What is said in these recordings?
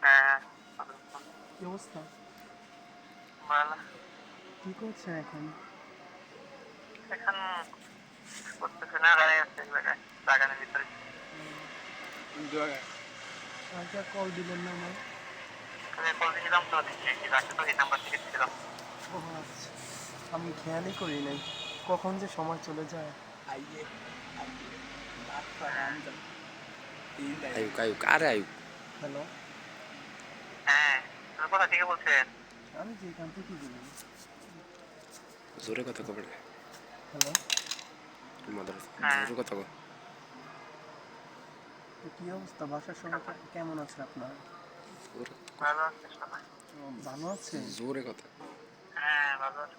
হ্যাঁ, কি অবস্থা? ভালো। কি করছে এখন? এখন করতেছি না, দাঁড়িয়ে আছে এক জায়গায়, বাগানের ভিতরে। কালকে আর কল দিলেন না আমার? আমি কল দিয়েছিলাম তো, দিচ্ছি রাখতে, তো এই নাম্বার থেকে দিয়েছিলাম। ও আচ্ছা, আমি খেয়ালই করি নাই কখন যে সময় চলে যায়। আয়ুক আয়ুক আরে আয়ুক হ্যালো, হ্যাঁ, তুমি কোথা থেকে বলছেন? আমি যে এখান থেকে দিলাম। জোরে কথা কবে হ্যালো, মাদার হ্যাঁ, জোরে কথা কো তো কি অবস্থা? বাসার সবাই কেমন আছে আপনার? জোরে ভালো আছে সবাই। ভালো আছে? জোরে কথা হ্যাঁ, ভালো আছে।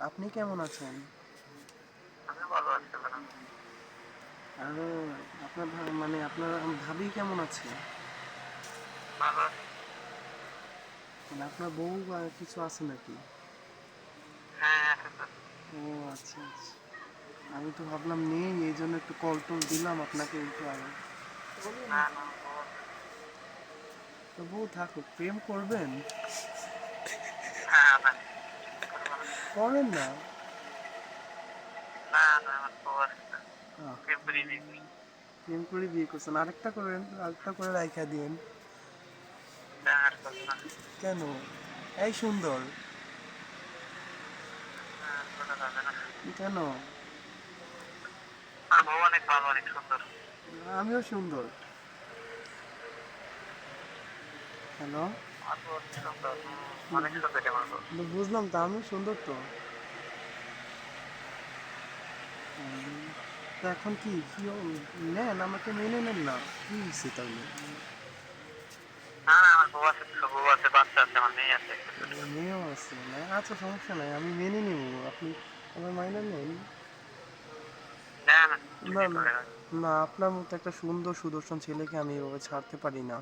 আপনি কেমন আছেন? আমি ভালো আছি, ভালো। আর আপনার মানে আপনার ভাবি কেমন আছে? ভালো আছে। মানে আপনার বউ বা কিছু আছে নাকি? হ্যাঁ, আছে তো। ও আচ্ছা আচ্ছা, আমি তো ভাবলাম নেই, এই জন্য একটু কল টল দিলাম আপনাকে একটু আগে। না না, বউ আছে। তো বউ থাকুক, প্রেম করবেন? হ্যাঁ, না, চিন্তা করবো না। করেন না? না না, আমার বউ আছে তো। আহ, ফেব্রুয়ারি দিবি। প্রেম করে বিয়ে করছেন, আরেকটা করেন, আরেকটা করে রাইখা দিয়েন। আর করবো না। কেন? এই সুন্দর, আর করা যাবে না। কেন? আর বউ অনেক ভালো, অনেক সুন্দর। আমিও সুন্দর। হ্যালো, আর বউ অনেক সুন্দর, অনেক সুন্দর আমার বউ। বুঝলাম তো, আমিও সুন্দর তো। তো এখন কি কি নেন, আমাকে মেনে নেন না, কি হয়েছে তাহলে? না না, আমার বউ আছে তো, বউ আছে, বাচ্চা আছে, আমার মেয়ে আছে একটা ছোট। মেয়েও আছে না? আচ্ছা, সমস্যা নাই, আমি মেনে নিব। আপনি আমার মাইনে নেন। না না, না চুরি না, করে না। না, আপনার মতো একটা সুন্দর সুদর্শন ছেলেকে আমি এভাবে ছাড়তে পারি না।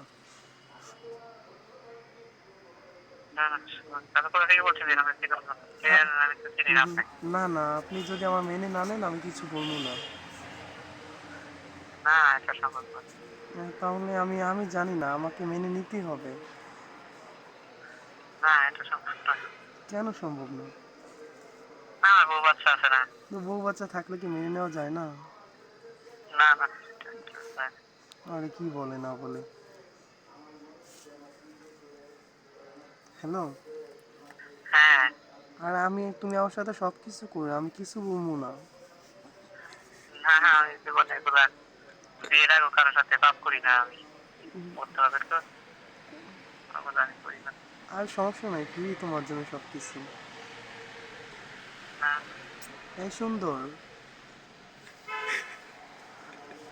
না না, তাহলে কোথা থেকে বলছেন? আমি চিনলাম না। আমি তো চিনি না আপনাকে। না না, আপনি যদি আমার মেনে না নেন আমি কিছু বলবো না। না, এটা সম্ভব না। তাহলে আমি আমি জানি না, আমাকে মেনে নিতেই হবে। না, এটা সম্ভব না। কেন সম্ভব না? না, আমার বউ বাচ্চা আছে না। তো বউ বাচ্চা থাকলে কি মেনে নেওয়া যায় না? না না, না। আরে কি বলে না বলে। হ্যালো, হ্যাঁ। আর আমি, তুমি আমার সাথে সব কিছু করো, আমি কিছু বলবো না। না না, আমি জীবনে এগুলা বিয়ের আগে কারোর সাথে পাপ করি না আমি। করতে হবে তো, ওগুলো আমি করি না। আর সমস্যা নাই, তুই তোমার জন্য সব কিছু। না। এই সুন্দর,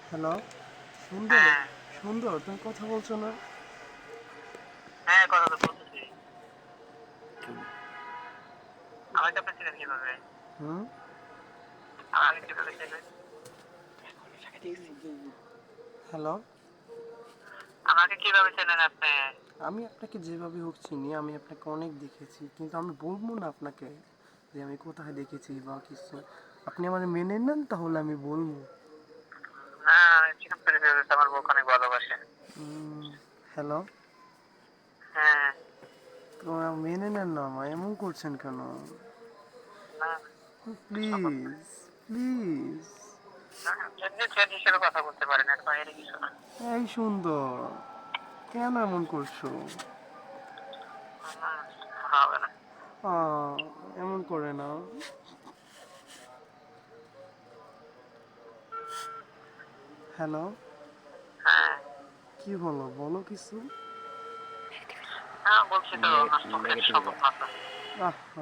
হ্যালো, সুন্দর, হ্যাঁ সুন্দর, তুমি কথা বলছো না? হ্যাঁ, কথা তো বলতেছি। আমাকে আপনি চিনেন কিভাবে? হুম, আমাকে কিভাবে চিনেন? হ্যালো, আমাকে কিভাবে চেনেন আপনি? আমি আপনাকে যেভাবে হোক চিনি, আমি আপনাকে অনেক দেখেছি, কিন্তু আমি বলবো না আপনাকে যে আমি কোথায় দেখেছি বা কিছু। আপনি আমার মেনে নেন, তাহলে আমি বলবো। না, আমি চিন্তা করে ফেলেছি, আমার বউকে অনেক ভালোবাসে। হ্যালো, হ্যাঁ। তো মেনে নেন না, আমায় এমন করছেন কেন? না, সম্ভব না। Please, please. না, এমনি ফ্রেন্ড হিসেবে কথা বলতে পারেন, এর বাইরে কিছু না। এই সুন্দর, কেন এমন করছো? না, হবে না। আহ, এমন করে না। হ্যালো, হ্যাঁ। কি বলো, বলো কিছু। হ্যাঁ, বলছি তো, আমার পক্ষে নেগেটিভ সম্ভব না তো।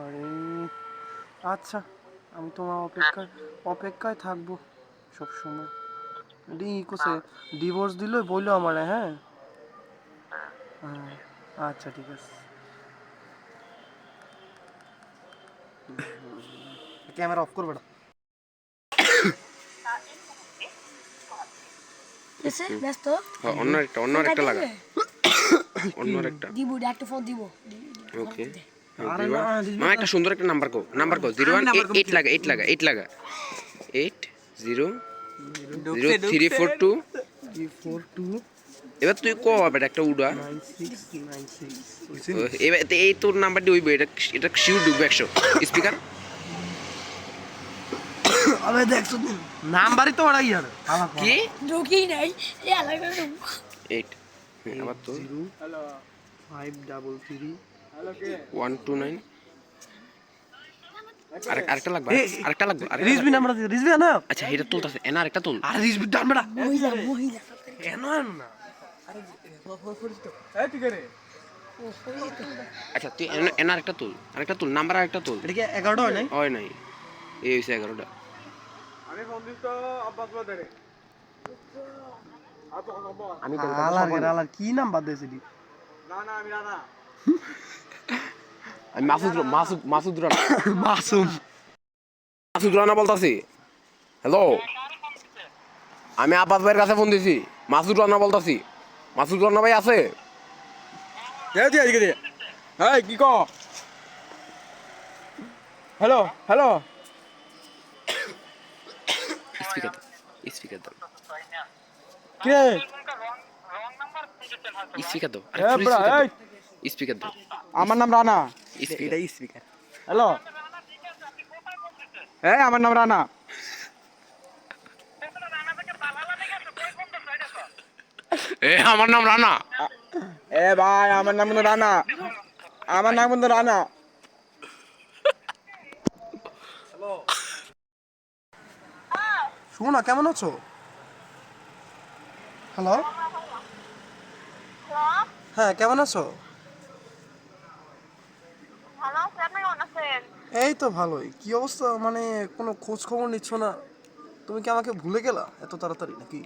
আরে, আচ্ছা, আমি তোমার হ্যাঁ। অপেক্ষায় থাকবো সব সময়। ডি কোসে হ্যাঁ। ডিভোর্স দিল বইলো আমারে, হ্যাঁ। হ্যাঁ। হ্যাঁ, আচ্ছা ঠিক আছে। ক্যামেরা অফ করবে না। এসে ব্যস্ত অন্য একটা লাগা অন্য একটা দিব একটা ফোন দিব ওকে আরে না, মা একটা সুন্দর একটা নাম্বার কো 01 8 লাগা 8 0 0 3 4 2 342 এবার তুই ক বেটা একটা উড়া 9696 বুঝছেন? এবার এই তোর নাম্বারটি হইবে এটা শিওর ঢুকবে 100 স্পিকার আবে দেখছো নাম্বারই তো ওরাই আর কি ঢুকি নাই এ আলাদা 8 আবার তো 0533 129 আরেকটা লাগবে আরেকটা লাগবে রিজবি নাম্বার আছে রিজবি না আচ্ছা এটা তুলতাছে এনা আরেকটা তুল আর রিজবি নাম্বার মহিলা মহিলা কেন না এই ঠিক আছে আচ্ছা তুই এনা আরেকটা তুল নাম্বার আরেকটা তুল এটা কি 11টা হয় নাই হয় নাই এই হইছে 11টা আমি ফোন দিস তো আব্বাস বাজারে আমি আলার কি নাম্বার দিয়েছিলি না আমি রানা আমি মাসুদ রানা মাসুম মাসুদ রানা বলতাছি হ্যালো আমি আব্বাস ভাইয়ের কাছে ফোন দিছি মাসুদ রানা বলতাছি মাসুদ রানা ভাই আছে এদিকে দে এই কি কো হ্যালো স্পিকার দাও কে স্পিকার দাও এ বড়া এই স্পিকার দাও আমার নাম রানা স্পিকার স্পিকার হ্যালো এই আমার নাম রানা আমার নাম রানা এ ভাই আমার নাম কিন্তু রানা শোনা কেমন আছো হ্যালো হ্যাঁ কেমন আছো ভালো আছি, আপনি কেমন আছেন? এই তো ভালোই কি অবস্থা মানে কোনো খোঁজ খবর নিচ্ছ না তুমি কি আমাকে ভুলে গেলা এত তাড়াতাড়ি নাকি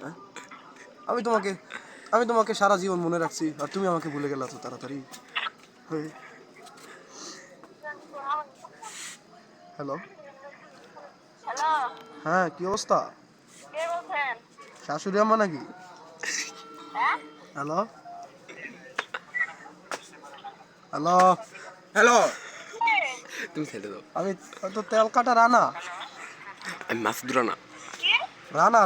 হ্যাঁ? আমি তোমাকে সারা জীবন মনে রাখছি আর তুমি আমাকে ভুলে গেলা এত তাড়াতাড়ি হ্যালো হ্যালো, হ্যাঁ কি অবস্থা কে বলছেন? শাশুড়ি আম্মা নাকি হ্যাঁ? হ্যালো হ্যালো হ্যালো তুমি ছেড়ে দাও আমি হয়তো তেল কাটা রানা আমি মাসুদ রানা কি? রানা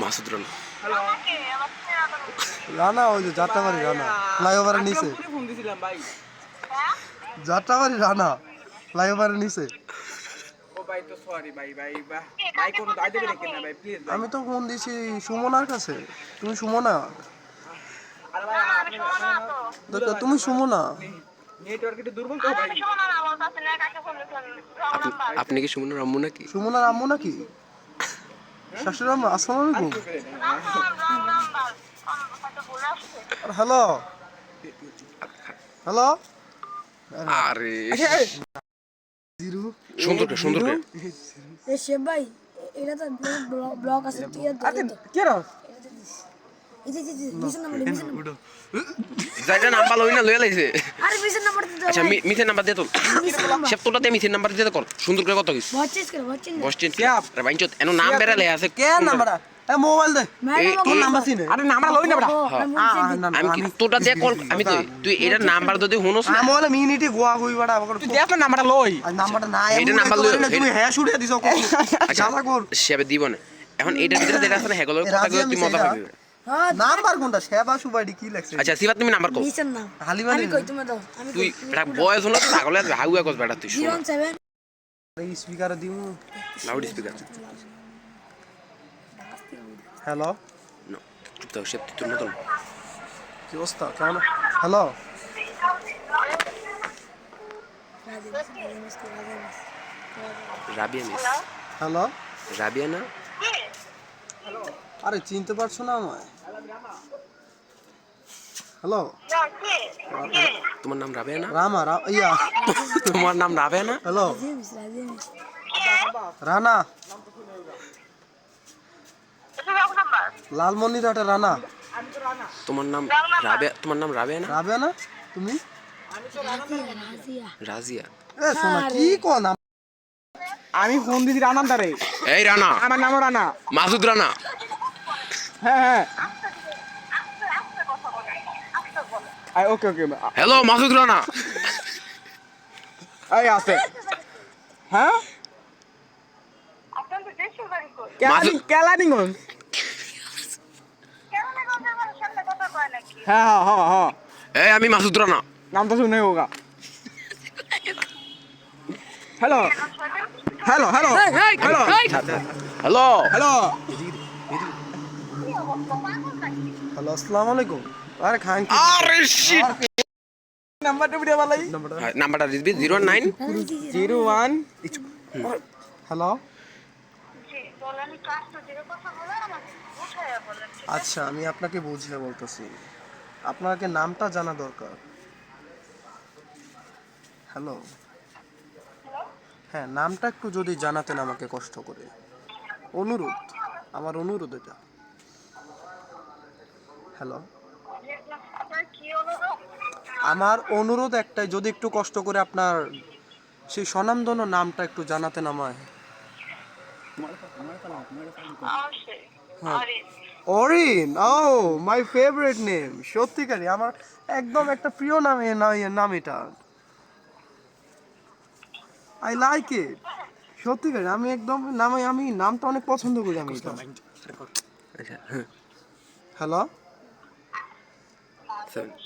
মাসুদ রানা আমাকে আমার চেনা তো নেই। রানা ওই যে যাত্রাবাড়ি রানা ফ্লাইওভারের নিচে ফোন দিছিলাম ভাই হ্যাঁ? যাত্রাবাড়ি রানা ফ্লাইওভারের নিচে ও ভাই তো সরি ভাই ভাই কোনো দায় দেবে নাকি না ভাই প্লিজ আমি তো ফোন দিয়েছি সুমনার কাছে তুমি সুমনা আরে না, না, আমি শোনো না তো। দেখো তুমি সুমনা নেটওয়ার্ক একটু দুর্বল তো ভাই আমি শোনো না বলতেছি না, কাকে ফোন দিচ্ছেন? Wrong number. আপনি কি সুমন রাম্মু নাকি সুমনার আম্মু নাকি শাশুড়ি আম্মা আসসালামু আলাইকুম রং নাম্বার। হয়তো ভুলে আসছে। আর হ্যালো হ্যালো আরে জিরু সুন্দর কে এ শেফ ভাই এটা তো ব্লক আছে তুই কে রে এই যে মিশন নাম্বার যাইটা নাম্বার লই না লইয়া লাইছে আরে মিশন নাম্বার দিতে আচ্ছা মিথের নাম্বার দে তো শেফ তোটা দে মিথের নাম্বার দিয়ে কর সুন্দর করে কত কিছু ওয়াচেস করে ওয়াচেস বসছেন আরে বাইঞ্চত এনো নাম বেরালে আছে কে নাম্বারটা এ মোবাইল দে তোর নাম্বার চিনে আরে নাম্বার লই না বড়া আমি কি তোটা দে কল আমি তুই এটা নাম্বার যদি হুনস না আমি বলে মিনিটে গোয়া গই বাড়া আবার তুই দেখ না নাম্বারটা লই আর নাম্বারটা না এটা নাম্বার লই তুমি হ্যাঁ শুড়ে দিছো জামা কর শেবে দিব না এখন এটার ভিতরে যেটা আছে না হেগলের কথা গুলো তুই মজা পাবি হ্যাঁ নাম্বার কোনটা সেবা সুবাড়ি কি লাগছে আচ্ছা সিফাত তুমি নাম্বার কও মিশন নাম হালিমানি আমি কই তুমি দাও আমি তুই এটা বয়স হলো পাগলে হাউয়া কস বেটা তুই শোন 07 এই স্পিকারে দিমু লাউড স্পিকার হ্যালো নো চুপ থাক শেপ তোর মতন কি অবস্থা কেমন hello Rabia miss hello Rabia না কি? আরে চিনতে পারছো না আমায় হ্যালো কি? কি? তোমার নাম রাবিয়া না রামা ইয়া তোমার নাম রাবিয়া না হ্যালো রাজিমিস রানা এটা রং নাম্বার। লালমনিরহাটে রানা তোমার নাম রাবিয়া তোমার নাম রাবিয়া না রাবে না তুমি রাজিয়া রাজিয়া এ শোনা কি কো না আমি ফোন দিছি রানার দারে এই রানা আমার নাম রানা মাসুদ রানা হ্যাঁ আস্তে কথা বলে। আস্তে বলে। I okay hello Masud Rana এই আছে হ্যাঁ আপনার তো দেশের বাড়ি কই? কেলানি কেন না গঞ্জের বাড়ি নাকি? হ্যাঁ হ্যাঁ হ্যাঁ হ্যাঁ এই আমি মাসুদ রানা। নাম তো শুনে হোগা hello hello hello hello hello hello hello আসসালামু আলাইকুম। আরে খান কি আরে শিট নাম্বারটা ভিডিও বালাই নাম্বারটা দিবি 09 01 হ্যালো জি, বলেন কাজটা যেটা কথা বলে আমাকে বুঝাইয়া বলেন। আচ্ছা আমি আপনাকে বুঝিয়ে বলতেছি, আপনাকে নামটা জানা দরকার। হ্যালো, হ্যাঁ নামটা একটু যদি জানাতেন আমাকে কষ্ট করে, অনুরোধ, আমার অনুরোধ এটা। হ্যালো, আপনার কি অনুরোধ? আমার অনুরোধ একটাই, যদি একটু কষ্ট করে আপনার সেই স্বনামধন্য নামটা একটু জানাতেন আমায়। অবশ্যই। আরিফ। অরিন, ও মাই ফেভারিট নেম, সত্যিকারই আমার একদম একটা প্রিয় নাম, নাম এটা, আই লাইক ইট, সত্যিকারই আমি একদম আমি নামটা অনেক পছন্দ করি আমি এটা। হ্যালো,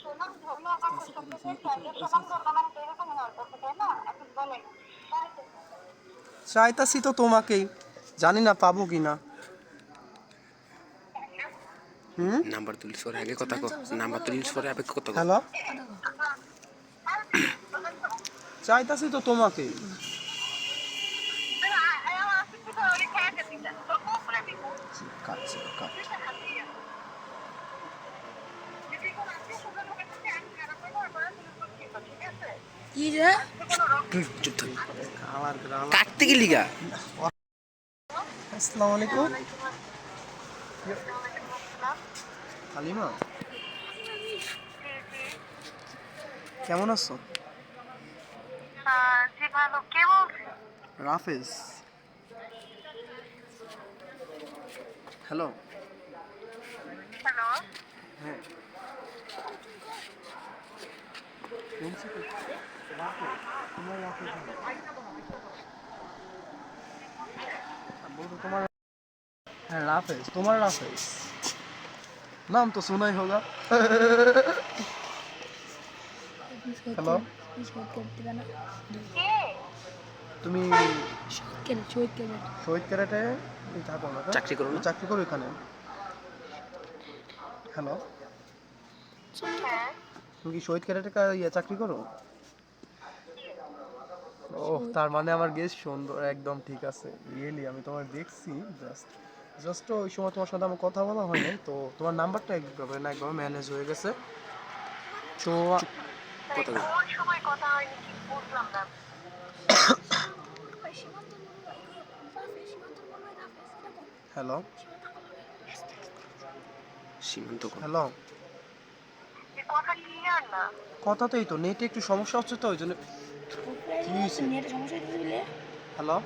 সোনাম ধর্ম আমার পছন্দ করে, সোনাম ধর্ম মানে তো এরকম হওয়ার কথা, তাই না? এখন বলেন। চাইতাছি তো তোমাকেই, জানি না পাবো কি না। নাম্বার তুলিস পরে আগে কথা কো, নাম্বার তুলিস পরে আগে কথা কো। হ্যালো, চাইতাছি তো তোমাকেই। কাটছে, কাট। কি রে? চুপ থাক। আমার গ্রাম। কাটতে গেলি গা। আসসালামু আলাইকুম। হালিমা, কেমন আছো? জি ভালো, কে বলছে? রাফেজ। হ্যালো, হ্যালো, হ্যাঁ বলছি তো, তোমার রাফেজ না? বলতো তোমার, হ্যাঁ রাফেজ, তোমার রাফেজ নাম তো শোনাই হোগা। হ্যালো, কে? তুমি শহীদ ক্যারেটে থাকো না? চাকরি করো না? চাকরি করো এখানে? হ্যালো, হ্যাঁ, তুমি কি শহীদ ক্যারেটে চাকরি করো? ও তার মানে আমার গেস সুন্দর, একদম ঠিক আছে। রিয়েলি আমি তোমার দেখছি, জাস্ট ওই সময় তোমার সাথে আমার কথা বলা হয় নাই, তো তোমার নাম্বারটা একভাবে ম্যানেজ হয়ে গেছে তো। কোন সময় কথা হয়নি ঠিক বুঝলাম না। হ্যালো, সীমান্ত কো। হ্যালো, এই কথা ক্লিয়ার না। কথাতেই তো নেটে একটু সমস্যা হচ্ছে তো ওই জন্য। কি হয়েছে? হ্যালো,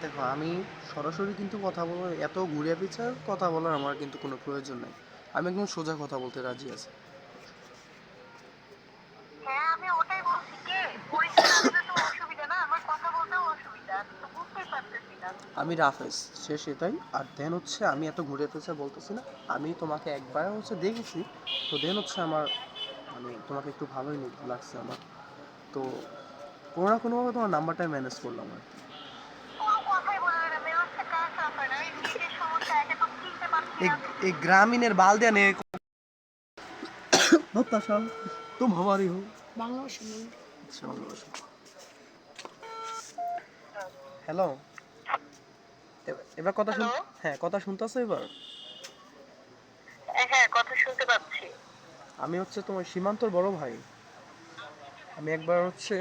দেখো আমি সরাসরি কিন্তু কথা বলার, এত ঘুরে পিছার কথা বলার আমার কিন্তু কোনো প্রয়োজন নাই, আমি একদম সোজা কথা বলতে রাজি আছি। হ্যাঁ, আমি ওটাই বলছি, কে? পরিচয় না দিলে তো অসুবিধা না, আমার কথা বলতেও অসুবিধা, আমি তো বুঝতেই পারতেছি না। আমি রাফেজ, সে সেটাই। আর দেন হচ্ছে আমি এত ঘুরে পেঁচে বলতেছি না, আমি তোমাকে একবার হচ্ছে দেখেছি, তো দেন হচ্ছে আমার মানে তোমাকে একটু ভালোই লাগছে আমার, তো কোনো না কোনোভাবে তোমার নাম্বারটাই ম্যানেজ করলাম আর কি। কোনো কথাই বলবে না, মেজাজটা কার খারাপ হয় না? এই নিজের সমস্যা, একে তো চিনতে পারছি এই না। এই গ্রামীণের বালদিয়া নিয়ে হতাশা, তুম হমারি হো। আচ্ছা, ভালোবাসো। হ্যালো, এবার কথা শুন। হ্যালো? হ্যাঁ কথা শুনতেছো এবার? হ্যাঁ, কথা শুনতে পাচ্ছি। আমি হচ্ছে তোমার সীমান্তর বড় ভাই, আমি একবার হচ্ছে,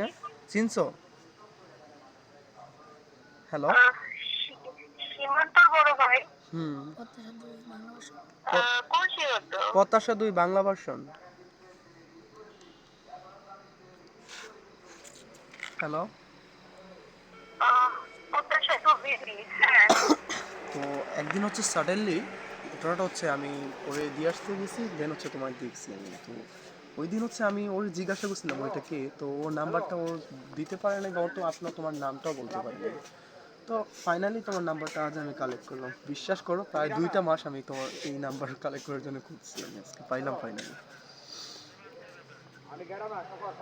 চিনছো? হ্যালো, সীমান্তর বড় ভাই? হুম, কোন সীমান্ত? প্রত্যাশা 2 বাংলা ভার্সন। হ্যালো, প্রত্যাশা তো বিজি। হ্যাঁ, তো একদিন হচ্ছে সাডেনলি ঘটনাটা হচ্ছে আমি ওরে দিয়ে আসতে গেছি, দেন হচ্ছে তোমার দেখছি আমি, তো ওই দিন হচ্ছে আমি ওর জিজ্ঞাসা করছিলাম ওইটা কে, তো ওর নাম্বারটা ও দিতে পারে না, বা তো আপনার তোমার নামটাও বলতে পারে না, তো ফাইনালি তোমার নাম্বারটা আজ আমি কালেক্ট করলাম। বিশ্বাস করো প্রায় 2টা মাস আমি তোমার এই নাম্বার কালেক্ট করার জন্য খুঁজছি, আমি আজকে পাইলাম ফাইনালি।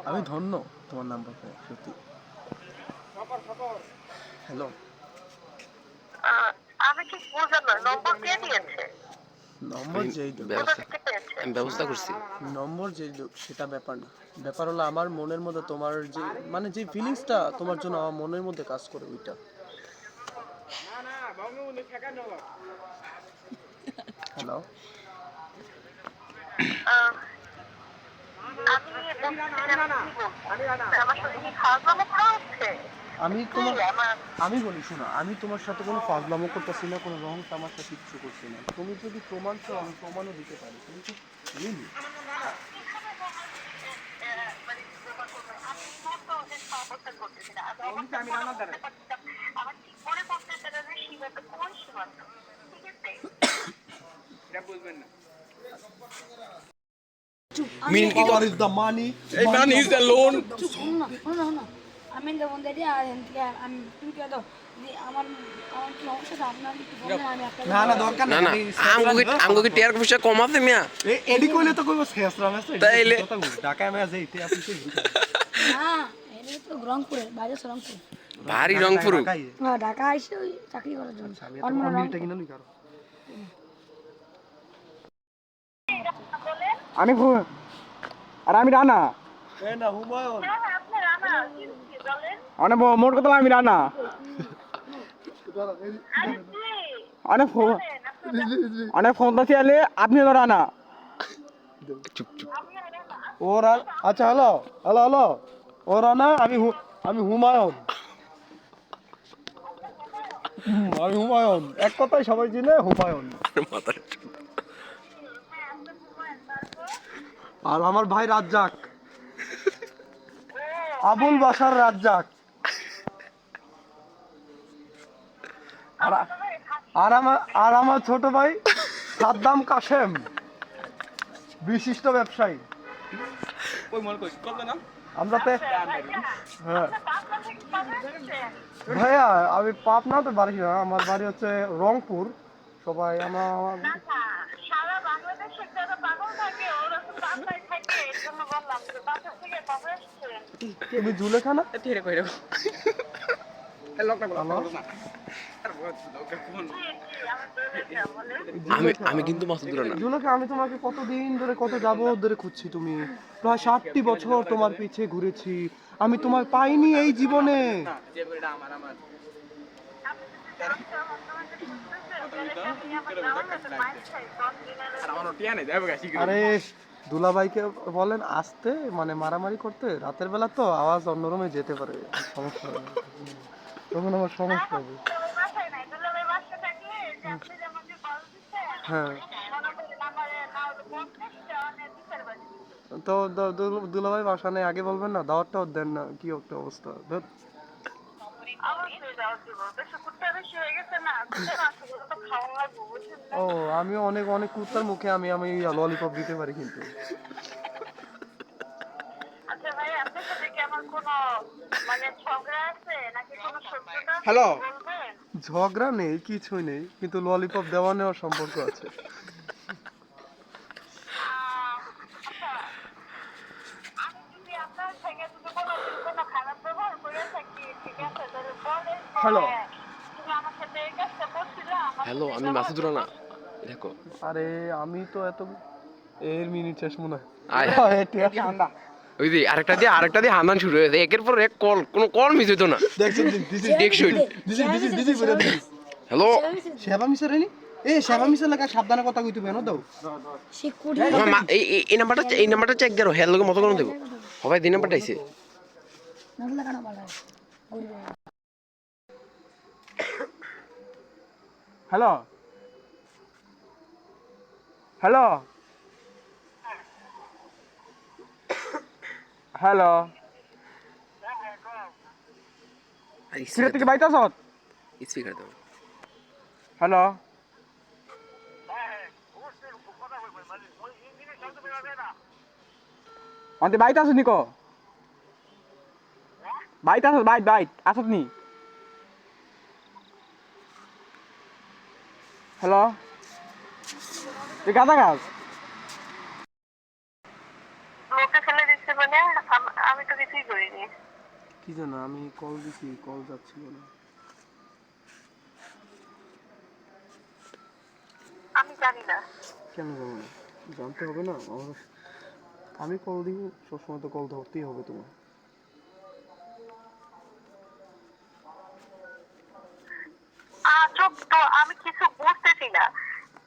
আমি ধন্য তোমার নাম্বার পেয়ে, সত্যি। হ্যালো, আমি ঠিক বুঝলাম না, নম্বর কে দিয়েছে? নম্বর যেই দিক, আমি ব্যবস্থা করছি। নম্বর যেই দিক সেটা ব্যাপার না। ব্যাপার হলো আমার মনের মধ্যে তোমার যে মানে যে ফিলিংসটা তোমার জন্য আমার মনের মধ্যে কাজ করে ওইটা। না না বঙ্গবন্ধু শেখ মুজিব। হ্যালো, আমি বলি শোনো, আমি তোমার সাথে কোনো ফাজলামো করতেছি না, কোনো রং তামাশা কিচ্ছু করছি না। তুমি যদি প্রমাণ চাও আমি প্রমাণও দিতে পারি, কিন্তু really? আমি রান্না দাঁড়াই। এটা বুঝবেন না। মিন কি What is the money? এই ম্যান ইজ দ্য লোন। আমি যেমন দেখি আর আমি তুমি কে দাও আমার আমার কি সমস্যা আপনার একটু বলেন, আমি একটা না না দরকার না না আমগো কি টিয়ার পয়সা কম আছে মিয়া? এডি কইলে তো কইবো শেষরাম আছে তাইলে ঢাকা মে যাই তে আপনি সেই না এটা তো রংপুরে বাইরে রংপুর। ভারী রংপুর। হ্যাঁ ঢাকা আইসে ওই চাকরি করার জন্য। আমি তো কমিউনিটি কিনা লই কারো। আমি আর আমি রানা। এ না হুমায়ুন, অনেক মোট কথা আমি রানা। অনেক ফোন পাচ্ছি আলে আপনি তো রানা। চুপ চুপ। ওরা আচ্ছা হ্যালো হ্যালো হ্যালো, ওরা না আমি হুমায়ুন। আমি হুমায়ুন, এক কথায় সবাই চিনে হুমায়ুন। মাথার আর আমার ভাই রাজ্জাক, আবুল বাশার রাজ্জাক। আর আমার ছোট ভাই সাদ্দাম কাশেম, বিশিষ্ট ব্যবসায়ী। কই মন কই করবে না? আমরা তো হ্যাঁ ভাইয়া, আমি পাবনা তো বাড়ি না, আমার বাড়ি হচ্ছে রংপুর। সবাই আমার সারা বাংলাদেশের যারা পাগল থাকে ওরা তো বাংলায় থাকে, এর জন্য বললাম যে বাসা থেকে কবে এসেছেন? তুমি জুলেখা না? ঠিক কই রে। এই লোকটা বলো না। আমি কিন্তু মাসুদ রানা। জুলেখা, আমি তোমাকে কতদিন ধরে কত যাবত ধরে খুঁজছি, তুমি প্রায় 60টি বছর তোমার পিছে ঘুরেছি, আমি তোমায় পাইনি এই জীবনে। যে বড়টা আমার আমার টিয়া নেই যাবে গাছি। আরে দুলাভাইকে বলেন আসতে, মানে মারামারি করতে, রাতের বেলা তো আওয়াজ অন্যরমে যেতে পারে, সমস্যা হবে তখন আমার সমস্যা হবে। হ্যাঁ তো দুলাভাই বাসা নেই, আগে বলবেন না, দাওয়াতটাও দেন না, কি একটা অবস্থা। ধ্যাৎ। ও আমিও অনেক অনেক কুত্তার মুখে আমি আমি ললিপপ দিতে পারি কিন্তু। হ্যালো, ঝগড়া নেই, কিছুই নেই, কিন্তু ললিপপ দেওয়া নেওয়ার সম্পর্ক আছে। হ্যালো। হ্যালো, আমি মাসুদ রানা। দেখো আরে আমি তো এত এর মিনিট শেষ মনে হয়। আয় এটি হান্দা। ওই যে আরেকটা দিয়ে হান্দান শুরু হয়েছে, একের পর এক কল, কোনো কল মিস হইতো না। দেখছেন দিদি বলে দিদি হ্যালো সেবা মিশা রেনি, এই সেবা মিশা লাগা সাবধানে কথা কইতে বেনো দাও। সে কুড়ি এই নাম্বারটা চেক দেরো, হেল লোকে মতো করে দেবো। সবাই দিন নাম্বারটা আইছে। নজলা কানা বলা হ্যালো, হ্যালো, হ্যালো। কিরে তুই বাইতে আছ? স্পিকার দাও। হ্যালো, অন্তে বাইতে আছ নিকো? বাইতে আছ, বাইট আসত নি? হ্যালো, তুই গাঁদা গাছ? লোকে ফেলে দিচ্ছে মানে আমি তো কিছুই করিনি। কি জানো, আমি কল দিছি, কল যাচ্ছিল না। আমি জানি না। কেন জানো না? জানতে হবে না আমার? আমি কল দিব, সবসময় তো কল ধরতেই হবে তোমার। চুপ তো, আমি কিছু বুঝতেছি না।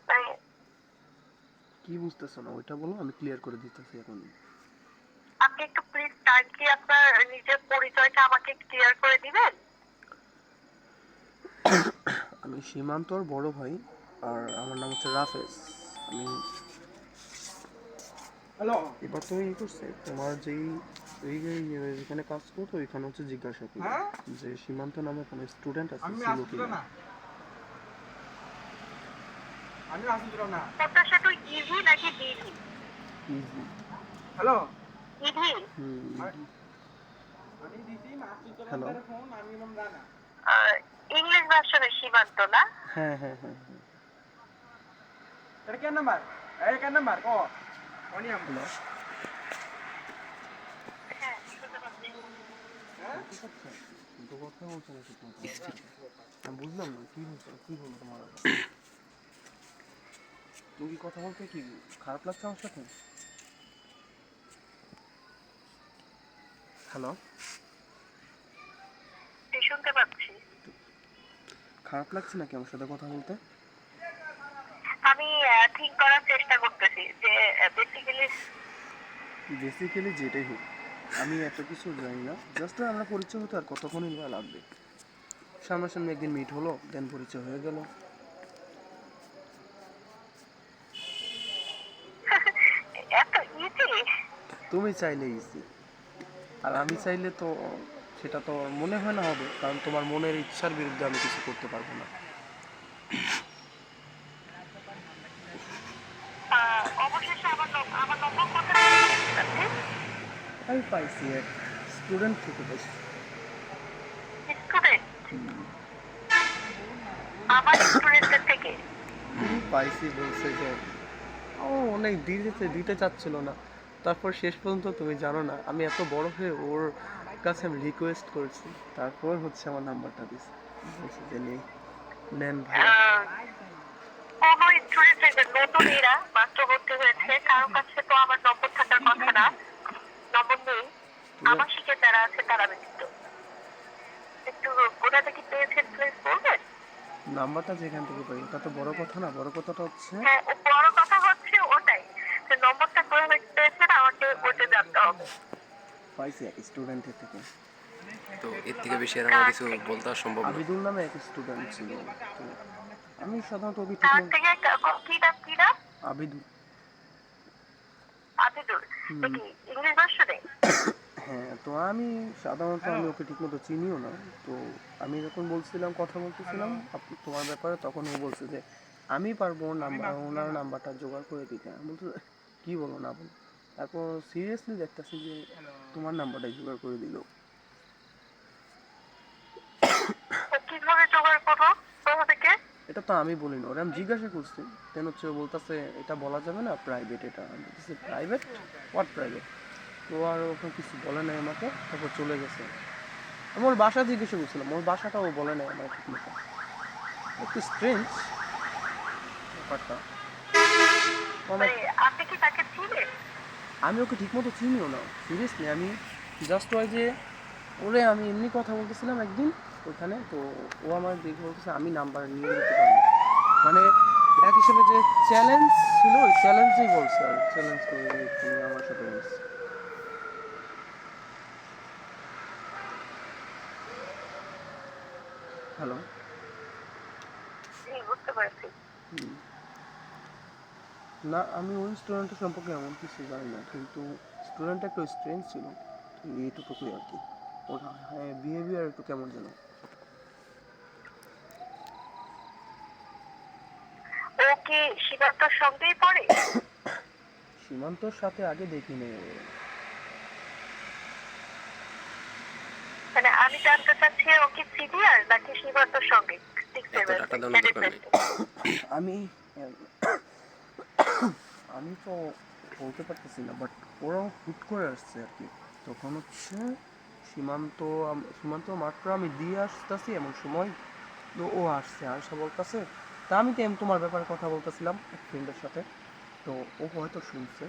তাই কি বুঝতেছো না ওইটা বলো, আমি ক্লিয়ার করে দিতেছি এখন। আপনি একটু প্লিজ কাইন্ডলি আপনার নিজের পরিচয়টা আমাকে ক্লিয়ার করে দিবেন। আমি সীমান্তর বড় ভাই, আর আমার নাম হচ্ছে রাফেজ। আমি হ্যালো, এবার তো ই করছে তোমার যেই এই যে এখানে কাজ করতো এখানে হচ্ছে জিজ্ঞাসা করি হ্যাঁ? যে সীমান্ত নামে কোনো স্টুডেন্ট আছে আমি ছিল আসছিল কিনা। না, আমি আসছিল না। প্রত্যাশা তো ইভি নাকি ডিভি? ইজি। Hello, EV. আমি দিছি মাসুদ হ্যালো। জমাদারের ফোন, আমি এরকম জানা। ইংলিশ ভার্সনের সীমান্ত না? হ্যাঁ হ্যাঁ হ্যাঁ হ্যাঁ। এটা কেন নাম্বার? এই কেন নাম্বার ক অনি আম। হ্যালো। হ্যাঁ, শুনতে পাচ্ছি। হ্যাঁ, কিন্তু কথা বলছো না ঠিক মতো। আমি বুঝলাম না কি হয়েছে, কি হলো তোমার আবার? তুমি কি কথা বলতে কি খারাপ লাগছে আমার সাথে? হ্যালো। শুনতে পাচ্ছি। খারাপ লাগছে নাকি আমার সাথে কথা বলতে? আমি ঠিক করার চেষ্টা করতেছি যে বেসিক্যালি যেটাই হোক, আমি এত কিছু জানি না, জাস্ট আমরা পরিচয় হতে আর কতক্ষণই বা লাগবে। সামনাসামনি একদিন মিট হলো, দেন পরিচয় হয়ে গেল। এত ইজি। তুমি চাইলে ইজি, আর আমি চাইলে তো সেটা তো মনে হয় না হবে, কারণ তোমার মনের ইচ্ছার বিরুদ্ধে আমি কিছু করতে পারবো না। অবশেষে আমার নম্বর কোথায় পেয়েছেন আপনি? আমি পাইছি এক স্টুডেন্ট থেকে পাইছি। স্টুডেন্ট? আমার স্টুডেন্টের থেকে? পাইছি বলছে যে ও অনেক দিতে চাচ্ছিল না, তারপর শেষ পর্যন্ত তুমি জানো না আমি এত বড় হয়ে ওর কাছে আমি রিকোয়েস্ট করছি, তারপর হচ্ছে আমার নাম্বারটা দিছে, বলছে যে নেন ভাই। কোনো স্টুডেন্ট নতুন এরা মাত্র ভর্তি হয়েছে, কারো কাছে তো আমার নম্বর থাকার কথা না, নম্বর নেই। আমার শিখে যারা আছে তারা ব্যতীত। একটু কোথা থেকে পেয়েছেন প্লিজ বলবেন? নাম্বারটা যেখান থেকে পাই এটা তো বড় কথা না, বড় কথাটা হচ্ছে হ্যাঁ, ও বড় কথা হচ্ছে ওটাই যে নম্বরটা কোথা থেকে পেয়েছেন, আমাকে ওটা জানতে হবে। পাইছি এক স্টুডেন্টের থেকে। তো এর থেকে বেশি আর আমার কিছু বলতে আর সম্ভব না। আবিদুল নামে এক স্টুডেন্ট ছিল, তো আমি সাধারণত ওকে ঠিক তার মতো থেকে কি নাম? আবিদুল। আতিদুল? দেখি ইংলিশ ভার্সনে? হ্যাঁ, তো আমি সাধারণত আমি ওকে ঠিকমতো চিনিও না। তো আমি যখন বলছিলাম কথা বলতেছিলাম তোমার ব্যাপারে, তখন ও বলছে যে আমি পারবো ওনার নাম্বারটা জোগাড় করে দিতে। আমি বলছি কি বলো না বলো, তারপর সিরিয়াসলি দেখতেছি যে তোমার নাম্বারটাই জোগাড় করে দিল। ও কিভাবে জোগাড় করবো কোথা থেকে? এটা তো আমি বলি না, ওরা আমি জিজ্ঞাসা করছি, দেন হচ্ছে ও বলতেছে এটা বলা যাবে না, প্রাইভেট। এটা আমি বলতেছি প্রাইভেট? What private? তো আর ওখানে কিছু বলে নাই আমাকে, তারপর চলে গেছে। আমি ওর বাসা জিজ্ঞাসা করছিলাম, ওর বাসাটা ও বলে নাই আমার ঠিক মতো। একটু স্ট্রেঞ্জ ব্যাপারটা। মানে আপনি কি তাকে চিনেন? আমি ওকে ঠিকমতো চিনিও না, সিরিয়াসলি। আমি জাস্ট ওই যে ওরে আমি এমনি কথা বলতেছিলাম একদিন ওখানে, তো ও আমার দেখে বলতেছে আমি নাম্বার নিয়ে নিতে পারি, মানে এক হিসেবে যে চ্যালেঞ্জ ছিল ওই চ্যালেঞ্জই বলছে, আর চ্যালেঞ্জ করে তুমি আমার সাথে বলছে। হ্যালো। বুঝতে পারছি। না, আমি ওই স্টুডেন্টের সম্পর্কে এমন কিছু জানি না, কিন্তু স্টুডেন্টটা একটু স্ট্রেঞ্জ ছিল, এইটুকুই আর কি। ওর হ্যাঁ বিহেভিয়ার একটু কেমন যেন। ও কি সীমান্তর সঙ্গেই পড়ে? সীমান্তর সাথে আগে দেখিনি। মানে আমি জানতে চাচ্ছি ও কি সিনিয়র নাকি সীমান্তর সঙ্গে? ঠিক এত ডাটা দেওয়ার দরকার নেই। আমি আমি তো বলতে পারতেছি না, বাট ওরা হুট করে আসছে আর কি। তখন হচ্ছে সীমান্ত মাত্র আমি দিয়ে আসতেছি এমন সময় তো ও আসছে, আসা বলতেছে তা আমি তো তোমার ব্যাপারে কথা বলতেছিলাম এক ফ্রেন্ডের সাথে। তো ও হয়তো শুনছে,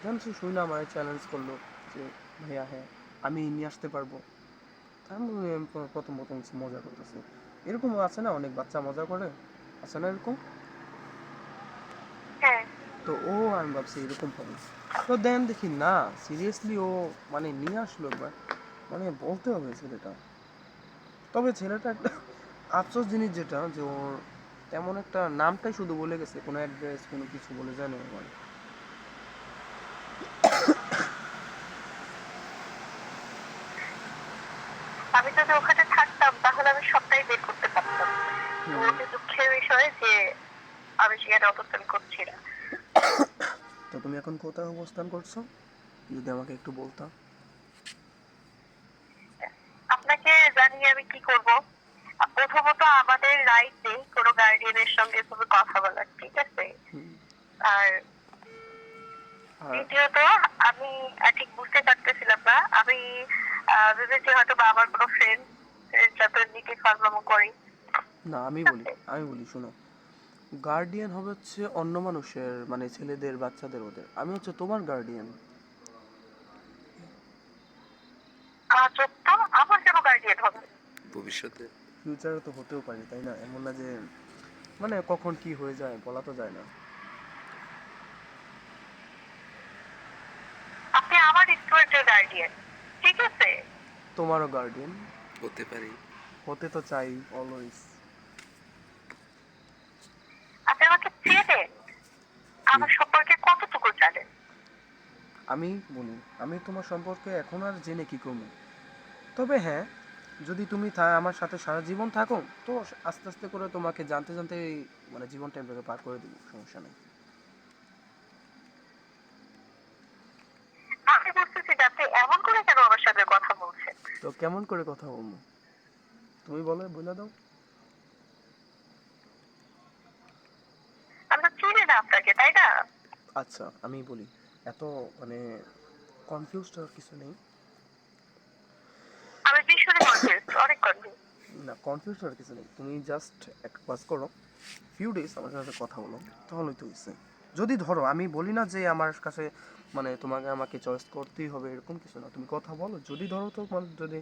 জানছি শুনে আমার চ্যালেঞ্জ করলো যে ভাইয়া হ্যাঁ আমি নিয়ে আসতে পারবো। তা আমি প্রথম প্রথম মজা করতেছি, এরকম আছে না অনেক বাচ্চা মজা করে, আছে না এরকম? হ্যাঁ। তো ও আমি ভাবছি এরকম হবে, তো দেন দেখি না সিরিয়াসলি ও মানে নিয়ে আসলো একবার, মানে বলতে হবে ছেলেটা। তবে ছেলেটা একটা আফসোস জিনিস যেটা যে ওর তেমন একটা নামটাই শুধু বলে গেছে, কোনো অ্যাড্রেস কোনো কিছু বলে যায় না মানে। আমি যদি ওখানে থাকতাম তাহলে আমি সবটাই বের করতে পারতাম। তো ওতে দুঃখের বিষয় যে আমি সেখানে অবস্থান করছি না। তো তুমি এখন কোথায় অবস্থান করছো যদি আমাকে একটু বলতা। আপনাকে জানিয়ে আমি কি করব? প্রথমত আমাদের রাইট নেই কোনো গার্ডিয়ানের সঙ্গে কোনো কথা বলার, ঠিক আছে? আর আর দ্বিতীয়ত আমি ঠিক বুঝতে পারতেছিলাম না, আমি ভেবেছি হয়তো বা আমার কোনো ফ্রেন্ড যাতে নিকে ফাজলামো করি। না আমি বলি শোনো, গার্ডিয়ান হবে হচ্ছে অন্য মানুষের, মানে ছেলেদের বাচ্চাদের ওদের, আমি হচ্ছে তোমার গার্ডিয়ান। আজব তো, আমার কেন গার্ডিয়ান হবে? ভবিষ্যতে ফিউচারে তো হতেও পারি তাই না, এমন না যে মানে কখন কি হয়ে যায় বলা তো যায় না। আপনি আমার স্টুডেন্টের গার্ডিয়ান, ঠিক আছে? তোমারও গার্ডিয়ান হতে পারি। হতে তো চাই অলওয়েজ। আপনি আমাকে চেনেন? আমার সম্পর্কে কতটুকু জানেন? আমি বলি আমি তোমার সম্পর্কে এখন আর জেনে কি করবো, তবে হ্যাঁ যদি তুমি আমার সাথে সারা জীবন থাকো তো আস্তে আস্তে করে তোমাকে জানতে জানতে মানে জীবনটা এভাবে পার করে দিব, সমস্যা নেই। আমি বুঝতেছি যে আপনি এমন করে কেন আমার সাথে কথা বলছেন। তো কেমন করে কথা বলবো তুমি বলে দাও। আমি তো চিনি না আপনাকে, তাই না? আচ্ছা আমি বলি, এত মানে কনফিউজড হওয়ার কিছু নেই। আমি ভীষণই কনফিউজ, অনেক কনফিউজ। না কনফিউজ হওয়ার কিছু নেই, তুমি জাস্ট এক কাজ করো, ফিউ ডেজ আমার সাথে কথা বলো, তাহলেই তো হয়েছে। যদি ধরো আমি বলি না যে আমার কাছে মানে আমাকে চয়েস করতেই হবে এরকম কিছু না, তুমি কথা বলো, যদি ধরো তো মানে যদি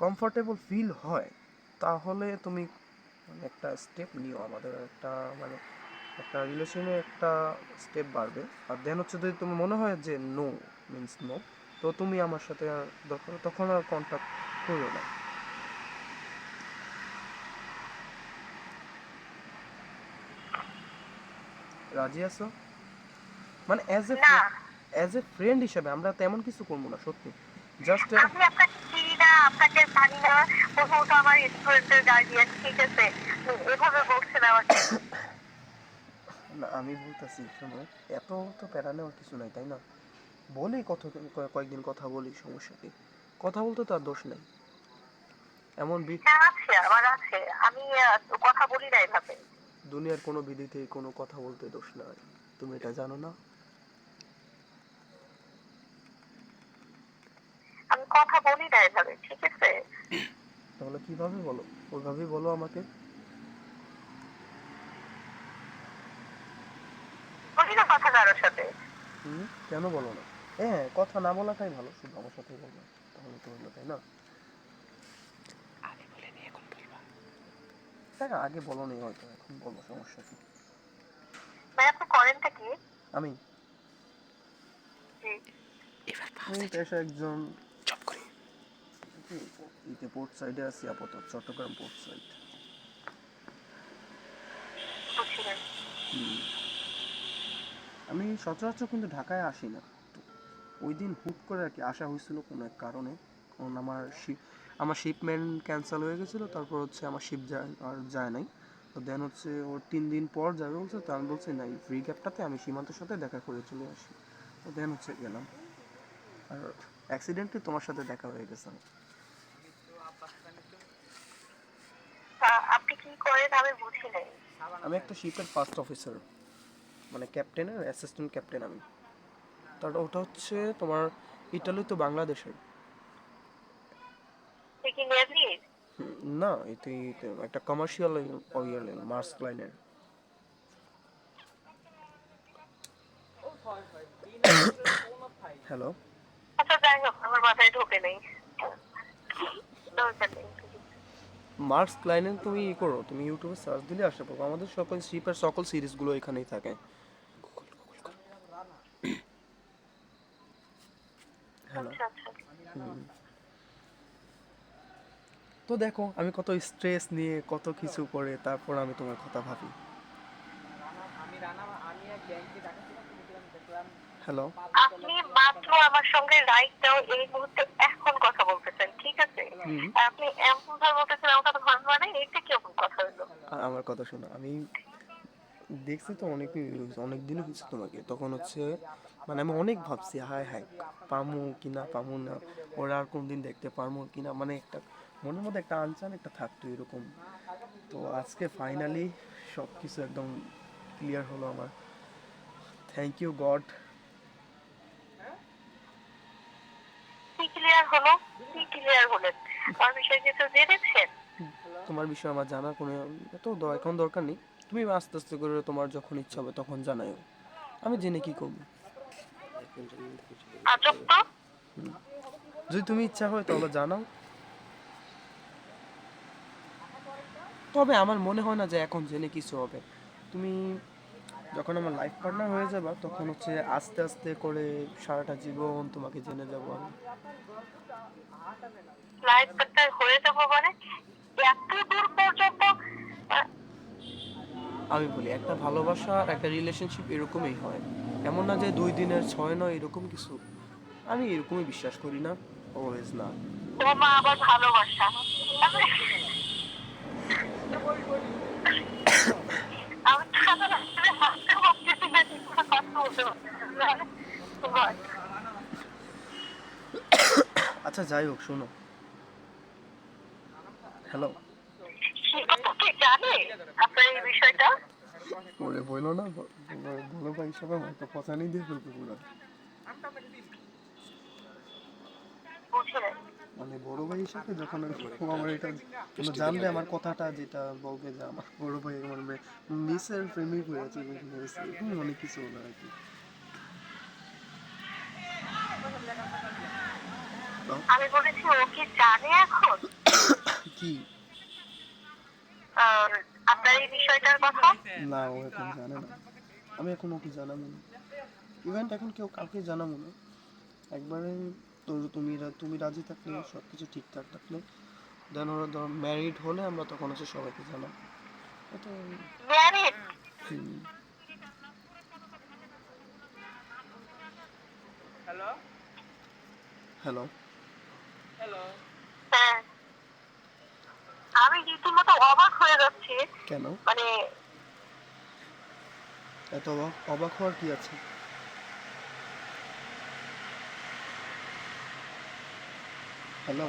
কমফোর্টেবল ফিল হয় তাহলে তুমি মানে একটা স্টেপ নিও, আমাদের একটা মানে একটা রিলেশনে একটা স্টেপ বাড়বে। আর দেন হচ্ছে যদি তুমি মনে হয় যে নো মিন্স নো, তো তুমি আমার সাথে আর দরকার তখন আর কন্ট্যাক্ট করো না। রাজি আছো? মানে না, অ্যাজ এ ফ্রেন্ড হিসেবে আমরা তেমন কিছু করবো না সত্যি, জাস্ট আমি আপনাকে চিনি না, আপনাকে জানি না। প্রথমত আমার স্টুডেন্টের গার্ডিয়ান, ঠিক আছে? এভাবে বলছেন আমাকে। না আমি বলতেছি শোনো, এত তো প্যারা নেওয়ার কিছু নাই তাই না, বলি কয়েকদিন কথা বলি, সমস্যা কি, কথা বলতে তো আর দোষ নেই। এমন হ্যাঁ আছে, আমার আছে। আমি কথা বলি না এভাবে। দুনিয়ার কোনো বিধিতে কোনো কথা বলতে দোষ নাই, তুমি এটা জানো না? আমি কথা বলি না এভাবে, ঠিক আছে? তাহলে কিভাবে বলো, ওইভাবেই বলো আমাকে। বলি না কথা কারোর সাথে। কেন বলো না? হ্যাঁ কথা না বলাটাই ভালো, শুধু আমার সাথেই বলবো, তাহলে তো হলো তাই না? হ্যাঁ আগে বলো নি হয়তো, এখন বলবো, সমস্যা কি? ভাই আপনি করেনটা কি? আমি জি। এই পেশা একজন জব করি। ইতে পোর্ট সাইডে আছি আপাতত, চট্টগ্রাম পোর্ট সাইড। বুঝছিলেন? আমি সচরাচর কিন্তু ঢাকায় আসি না, তো ওই দিন হুট করে আর কি আসা হয়েছিল কোনো এক কারণে, কারণ আমার শিপমেন্ট ক্যান্সেল হয়ে গেছিলো, তারপর হচ্ছে আমার শিপ যায় নাই। তো দেন হচ্ছে ওর 3 দিন পর যাবে বলছে, তো আমি বলছি না এই ফ্রি গ্যাপটাতে আমি সীমান্তের সাথে দেখা করে চলে আসি। তো দেন হচ্ছে গেলাম, আর অ্যাক্সিডেন্টলি তোমার সাথে দেখা হয়ে গেছে। আপনি কি করেন আমি বুঝি নাই। আমি একটা শিপের ফার্স্ট অফিসার, মানে ক্যাপ্টেনের অ্যাসিস্ট্যান্ট ক্যাপ্টেন আমি। তার ওটা হচ্ছে তোমার ইটালি তো বাংলাদেশের। সে কি নেভির? না, এতে একটা কমার্শিয়াল ওয়ার মার্স লাইনের। হ্যালো, আচ্ছা যাই হোক, আমার মাথায় ঢোকে নেই, দরকার নেই। মার্স লাইনের তুমি ই করো, তুমি ইউটিউবে সার্চ দিলে আসতে পারবো, আমাদের সকল শিপের সকল সিরিজগুলো এখানেই থাকে। হ্যালো। আচ্ছা আচ্ছা। তো দেখো আমি কত স্ট্রেস নিয়ে কত কিছু করে তারপর আমি তোমার কথা ভাবি। হ্যালো। আপনি মাত্র আমার সঙ্গে রাইট নাও এই মুহূর্তে এখন কথা বলতেছেন, ঠিক আছে? আর আপনি এমন ভাবে বলতেছেন আমার কথা ভালো মানে, এটা কিরকম কথা হলো? আমার কথা শোনো, আমি দেখছি তো অনেক দিন হয়েছে তোমাকে, তখন হচ্ছে মানে আমি অনেক ভাবছি হায় হায় পামু কিনা পামু না, ওরা আর কোনদিন দেখতে পারবো কিনা, মানে একটা মনের মধ্যে একটা আনচান একটা থাকতো এরকম। তো আজকে ফাইনালি সব কিছু একদম ক্লিয়ার হলো আমার। Thank you God. কি ক্লিয়ার হলো? কি ক্লিয়ার হলেন? আমার বিষয়ে কিছু জেনেছেন? তোমার বিষয়ে আমার জানার কোনো এখন দরকার নেই, তুমি আস্তে আস্তে করে তোমার যখন ইচ্ছা হবে তখন জানাও, আমি জেনে কি করবো। আজব তো। যদি তুমি ইচ্ছা হয় তাহলে জানাও, তবে আমার মনে হয় না যে এখন জেনে কিছু হবে। তুমি যখন আমার লাইফ পার্টনার হয়ে যাবে তখন হচ্ছে আস্তে আস্তে করে সারাটা জীবন তোমাকে জেনে যাবো আমি। লাইফ পার্টনার হয়ে যাবো মানে এত দূর পর্যন্ত? আহ, আমি বলি একটা ভালোবাসা আর একটা রিলেশনশিপ এরকমই হয়, এমন না যে 2 দিনের 6 নয় এরকম কিছু। আমি এরকমই বিশ্বাস করি না, অলওয়েজ না। বোমা আবার ভালোবাসা? আমি আমি তো আসলে হাসতে ভাবতেছি না, ঠিক করে কথা বলতে পারতেছি না। What? আচ্ছা যাই হোক শোনো। হ্যালো। শিপা কি জানে আপনার এই বিষয়টা? ওরে বললো না, বলো ভাই সবাই হয়তো পচানি দিয়ে ফেলবে পুরো। বুঝে নাই। মানে বড় ভাই হিসাবে যখন ও আমার এটা মানে জানলে আমার কথাটা যেটা বলবে যে আমার বড় ভাই আমার মিসের প্রেমিক হয়েছে এরকম অনেক কিছু হলো আর কি। আমি বলেছি ও কি জানে এখন কি? আপনার এই বিষয়টার কথা? না ও এখন জানে না, আমি এখন ওকে জানাবো না, ইভেন্ট এখন কেউ কাউকে জানাবো না। একবারে তো তুমি রাজি থাকলে সব কিছু ঠিকঠাক থাকলে দেন ওরা ধর ম্যারিড হলে আমরা তখন হচ্ছে সবাইকে জানাবো এটা। ম্যারিড? Hello hello. হ্যালো হ্যাঁ, আমি রীতিমতো অবাক হয়ে যাচ্ছি। কেন মানে এত অবাক হওয়ার কি আছে? Hello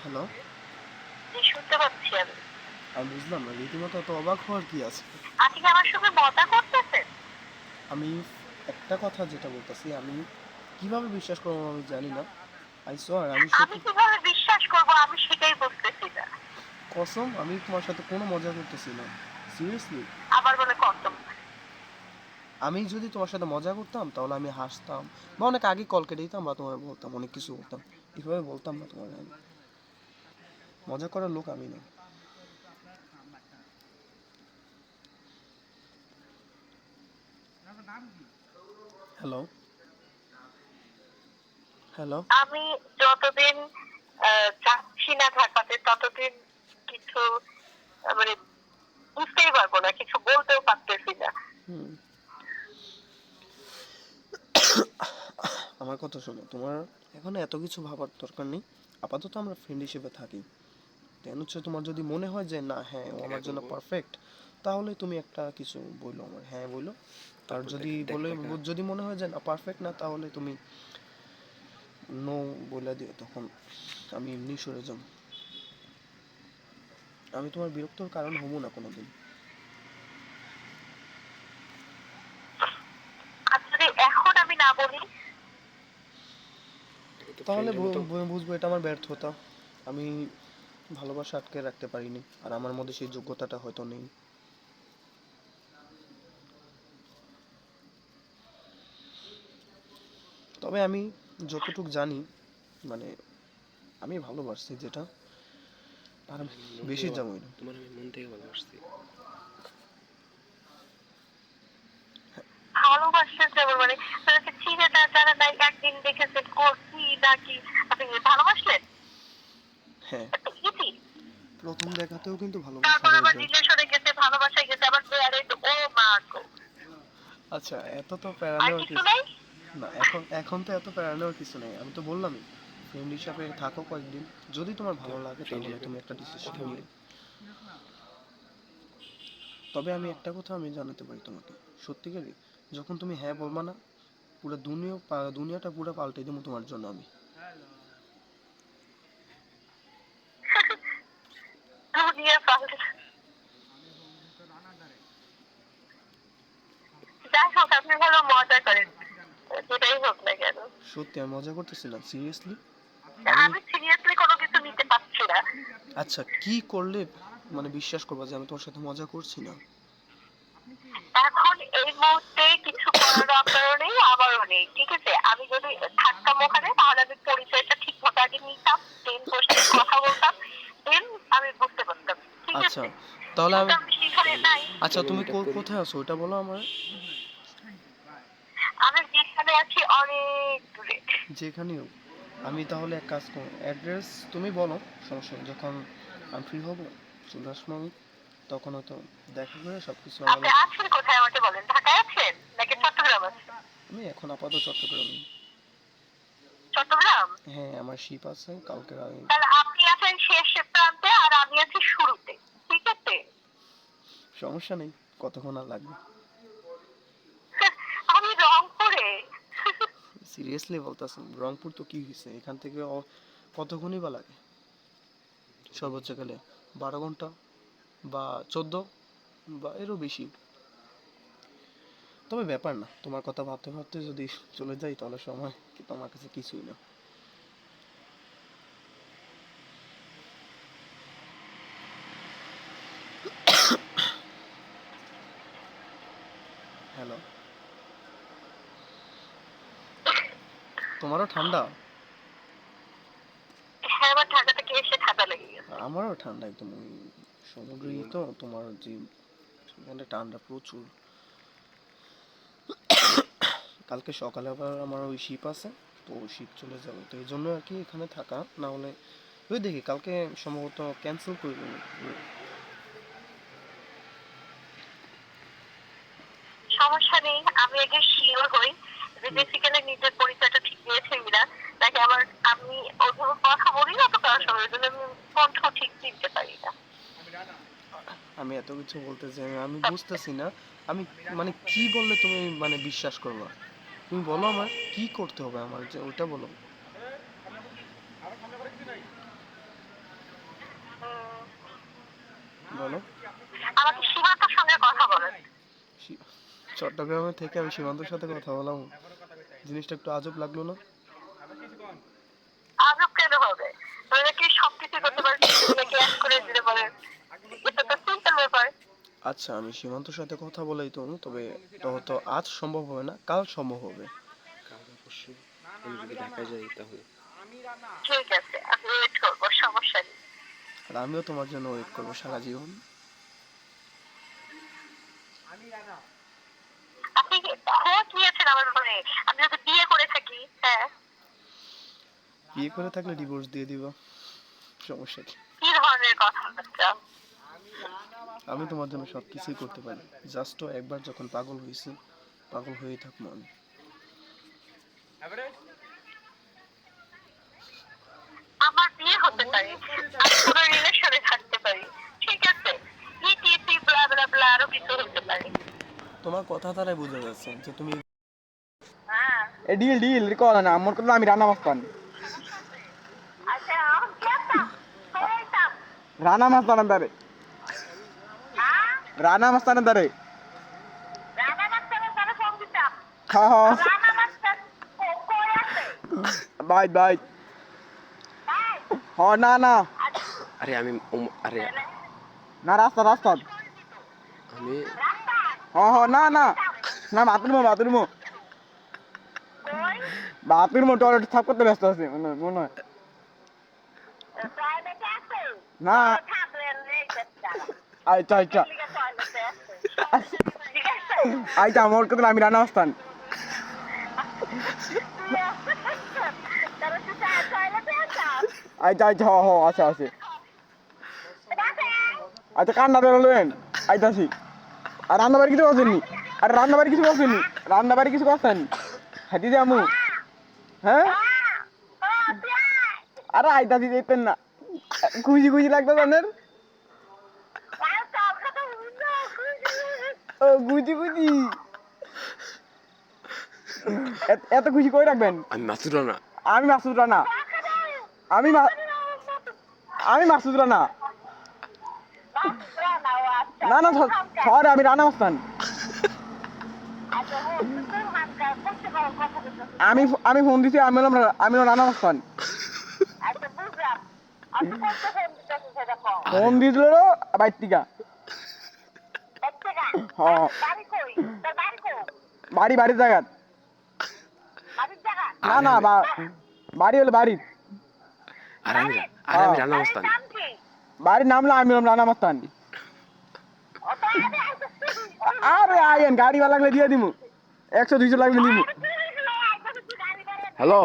hello. শুনতে পাচ্ছি আমি। আমি বুঝলাম না রীতিমতো এত অবাক হওয়ার কি আছে। আপনি কি আমার সঙ্গে মজা করতেছেন? আমি একটা কথা যেটা বলতেছি, আমি কিভাবে বিশ্বাস করবো আমি জানি না, আই সোয়ার আমি আমি সত্যি কিভাবে বিশ্বাস করবো আমি সেটাই বুঝতেছি না। কসম আমি তোমার সাথে কোনো মজা করতেছি না, সিরিয়াসলি। আবার বলে কসম? আমি যদি তোমার সাথে মজা করতাম তাহলে আমি হাসতাম বা অনেক আগে কল কেটে দিতাম বা তোমার বলতাম অনেক কিছু বলতাম, এভাবে বলতাম না তোমার আমি। মজা করার লোক আমি না। Hello hello. আমি যতদিন যাচ্ছি না ঢাকাতে ততদিন কিছু মানে বুঝতেই পারবো না, কিছু বলতেও পারতেছি না। হুম, আমার কথা শোনো, তোমার এখন এত কিছু ভাবার দরকার নেই, আপাতত আমরা ফ্রেন্ড হিসেবে থাকি। দেন হচ্ছে তোমার যদি মনে হয় যে না হ্যাঁ ও আমার জন্য পারফেক্ট, তাহলে তুমি একটা কিছু বললো আমার, হ্যাঁ বললো। আর যদি মনে হয় যে না পারফেক্ট না, তাহলে তুমি নো বলে দিও, তখন আমি এমনি সরে যাব। আমি তোমার বিরক্তর কারণ হবো না কোনোদিন। আর যদি এখন আমি না বলি? তাহলে বুঝবো এটা আমার ব্যর্থতা। আমি ভালোবাসা আটকে রাখতে পারিনি, আর আমার মধ্যে সেই যোগ্যতাটা হয়তো নেই। তবে আমি যতটুকু জানি, মানে আমি ভালোবাসছি যেটা, তার বেশি যাবোই না। তোমার আমি মন থেকে ভালোবাসছি। ভালোবাসতে যেমন মানে তাদেরকে চিনে না জানা নাই, একদিন দেখেছেন করছি নাকি আপনি ভালোবাসলেন? হ্যাঁ, এত ইজি। প্রথম দেখাতেও কিন্তু ভালোবাসা তারপর হয়ে আবার যায়। রিলেশনে গেছে, ভালোবাসায় গেছে, আবার ম্যারেড। ও মা গো। আচ্ছা, এত তো প্যারা আর নেওয়ার কিছু কিছু নাই? না। এখন তো এত প্যারা নেওয়ার কিছু নেই। আমি তো বললামই, ফ্রেন্ড হিসাবে থাকো কয়েকদিন, যদি তোমার ভালো লাগে তাহলে তুমি একটা ডিসিশন নিও। তবে আমি একটা কথা আমি জানাতে পারি তোমাকে, সত্যিকারই যখন তুমি হ্যাঁ বলবা না, পুরো দুনিয়াটা পুরো পাল্টে দেবো তোমার জন্য আমি। দুনিয়া পাল্টে। যাই হোক, আপনি ভালো মজা করেন, যেটাই হোক না কেন। সত্যি আমি মজা করতেছি না, সিরিয়াসলি। আমি সিরিয়াসলি কোনো কিছু নিতে পারছি না। আচ্ছা, কি করলে মানে বিশ্বাস করবা যে আমি তোমার সাথে মজা করছি না? এখন এই মুহূর্তে কিছু করার আপনারও নেই, আমারও নেই, ঠিক আছে? আমি যদি থাকতাম ওখানে তাহলে আমি পরিচয়টা ঠিক মতো আগে নিতাম, দেন বসে কথা বলতাম, দেন আমি বুঝতে পারতাম, ঠিক আচ্ছা, আছে? তাহলে কিন্তু আমি সেখানে নাই। আচ্ছা, তুমি কোথায় আছো ওটা বলো আমার। আমি যেখানে আছি অনেক দূরে। যেখানেও। আমি তাহলে এক কাজ করো, অ্যাড্রেস তুমি বলো, সমস্যা নেই। যখন আমি ফ্রি হবো চলে আসবো আমি, তখন হয়তো দেখা করে সব কিছু আপনি আমাদের। আছেন কোথায় আমাকে বলেন? ঢাকায় আছেন নাকি চট্টগ্রাম আছেন? আমি এখন আপাতত চট্টগ্রামে। চট্টগ্রাম? হ্যাঁ, আমার শিপ আছে কালকে আগে। তাহলে আপনি আছেন শেষ প্রান্তে আর আমি আছি শুরুতে, ঠিক আছে? সমস্যা নেই, কতক্ষণ আর লাগবে? আমি রংপুরে। সিরিয়াসলি বলতেছেন? রংপুর তো কি হয়েছে, এখান থেকে কতক্ষণই বা লাগে? সর্বোচ্চ গেলে 12 ঘন্টা বা 14, বা এরও বেশি। তবে ব্যাপার না, তোমার কথা ভাবতে ভাবতে যদি চলে যাই তাহলে সময় কি তোমার কাছে কিছুই না। হ্যালো, তোমারও ঠান্ডা? হ্যাঁ, আমার ঢাকা থেকে এসে ঠান্ডা লেগে গেছে। আমারও ঠান্ডা, একদম ওই সমুদ্রই তো তোমার, যে এখানে ঠান্ডা প্রচুর। কালকে সকালে আবার আমার ওই শিপ আছে, তো ওই শিপ চলে যাবে, তো এই জন্য আর কি এখানে থাকা। না হলে ওই দেখি কালকে সম্ভবত ক্যান্সেল করে দেবো। সমস্যা নেই, আমি আগে শিওর হই যে বেসিক্যালি নিজের পরিচয়টা ঠিক দিয়েছে কিনা, নাকি আমার আমি ওইভাবে কথা বলি না তো কারোর সঙ্গে, ওই জন্য আমি কণ্ঠ ঠিক চিনতে পারি না। আমি এত কিছু বলতে চাই, আমি বুঝতেছি না। আমি মানে কি বললে তুমি মানে বিশ্বাস করবা? তুমি বলো আমার কি করতে হবে, আমার যে ওটা বলো। উম, বলো। আমাকে সীমান্তর সঙ্গে কথা বলেন। সী- চট্টগ্রামে থেকে আমি সীমান্তর সাথে কথা বললাম, জিনিসটা একটু আজব লাগলো না? আজব কেন হবে? ওরা কি সবকিছু করতে পারে, নাকি এক করে দিতে পারে? এটা তো সিম্পল ব্যাপার। আচ্ছা, আমি সীমান্তর সাথে কথা বলেই তো, তবে এটা হয়তো আজ সম্ভব হবে না, কাল সম্ভব হবে। কাল পরশু আমি যদি ঢাকায় যাই তাহলে। ঠিক আছে, আমি ওয়েট করবো, সমস্যা নেই। আর আমিও তোমার জন্য ওয়েট করবো সারা জীবন। আপনি কি খোঁজ নিয়েছেন আমার ব্যাপারে? আমি যদি বিয়ে করে থাকি? হ্যাঁ। বিয়ে করে থাকলে ডিভোর্স দিয়ে দিব, সমস্যা কি? কি ধরনের কথাবার্তা? আমি তোমার জন্য সব কিছুই করতে পারি, জাস্ট একবার যখন পাগল হয়েছি, পাগল হয়েই থাকবো আমি। আমার বিয়ে হতে পারে, আমি কোনো রিলেশনে থাকতে পারি, ঠিক আছে? ইটিসি ব্লা ব্লা ব্লা আরো কিছু হতে পারে। তোমার কথা দ্বারাই বোঝা যাচ্ছে যে তুমি। হ্যাঁ। এ ডিল ডিল কল না আমার কথা আমি রান্না মাছ পান আচ্ছা, আমি কি আনতাম? রান্না রান্না মাছ বানাম পারে রানা মাস্তানের দ্বারে রানা মাস্টারের দ্বারা ফোন দিতাম। হ্যাঁ হ্যাঁ রানা মাস্টার কই আছে? ভাই ভাই ভাই, হ না না আরে আমি আরে না রাস্তা রাস্তা আমি রাস্তা হ হ না না না বাথরুম কই? টয়লেট সাফ করতে ব্যস্ত আছে মনে হয় টয়লেটে আছে? না থাকলেন এই চেষ্টা। আচ্ছা আচ্ছা ঠিক আছে, টয়লেটে আছে। ঠিক আছে? আচ্ছা আমার কথা আমি রানা মাস্তান তাহলে তুই টয়লেটে আছিস? আচ্ছা আচ্ছা হ হ আছে আছে রাখে। আচ্ছা কান্না বেরোলেন আইতাছি আর রান্নাবাড়ি কিছু করছেননি আর রান্নাবাড়ি কিছু করছেননি রান্নাবাড়ি কিছু করছেন হাতি যামু হ্যাঁ আরে আইতাছি যেতেন না খুশি খুশি লাগতো জানেন ও গুজি গুজি এত খুশি করে রাখবেন আমি মাসুদ রানা। আমি মাসুদ রানা আমি মাসুদ রানা না না সরি আমি রানা মাস্তান আমি ফোন দিছি আমি হলাম রানা মাস্তান ফোন দিছিল বাইর টিকা হ্যাঁ বাড়ির জায়গা না না বাড়ি হলো বাড়ি আর আমি রানা মাস্তান। বাড়ির নাম না আমি হলাম রানা মাস্তান আরে আইন গাড়িওয়ালা লাগলে দিয়ে দিমু 100-200 লাগলে দিমু হ্যালো